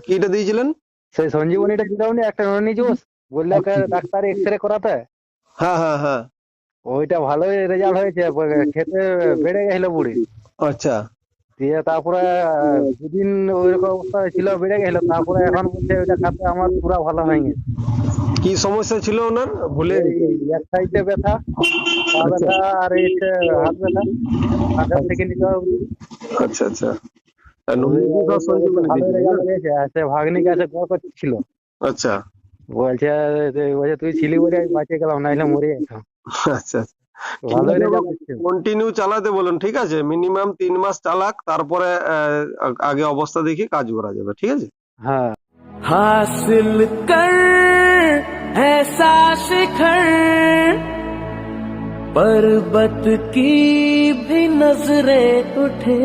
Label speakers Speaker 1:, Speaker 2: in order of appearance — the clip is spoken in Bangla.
Speaker 1: কিটা দিয়েছিলেন?
Speaker 2: সেই সঞ্জীবনীটা দিলাম একটা ননি জুস, বললে ডাক্তার এক্সরে করাতে।
Speaker 1: হ্যাঁ হ্যাঁ হ্যাঁ।
Speaker 2: ওইটা ভালোই রেজাল্ট হয়েছে, খেতে বেড়ে গেছিল বুড়ি।
Speaker 1: আচ্ছা।
Speaker 2: দিয়ে তারপরে দুদিন ওইরকম অবস্থা ছিল, বেড়ে গেছিল, তারপরে এখন বলছে ওইটা খাতে আমার পুরা ভালো হয়ে গেছে।
Speaker 1: কি সমস্যা ছিল ওনার ভুলে
Speaker 2: এই এক সাইডে ব্যথা, পা ব্যথা, আর এই হাত ব্যথা, মাথার থেকে নিতে হবে।
Speaker 1: আচ্ছা আচ্ছা। নন্দিনী ঘোষ সঞ্জীবনী
Speaker 2: ভালো
Speaker 1: দিয়েছিলেন
Speaker 2: রেজাল্ট
Speaker 1: না?
Speaker 2: হয়েছে। আর সে ভাগ্নি কাছে গড় করছিল,
Speaker 1: আচ্ছা
Speaker 2: বলছে বলছে তুই ছিলি বলে আমি বাঁচিয়ে গেলাম, নাইলে মরে যেতাম।
Speaker 1: আচ্ছা আচ্ছা।
Speaker 2: ভালো রেজাল্ট হচ্ছে।
Speaker 1: কন্টিনিউ চালাতে বলুন, ঠিক আছে? মিনিমাম 3 মাস চালাক, তারপরে আগে অবস্থা দেখে কাজ করা যাবে, ঠিক আছে?
Speaker 2: হ্যাঁ।
Speaker 3: हासिल कर ऐसा शिखर, पर्वत की भी नजरें उठे।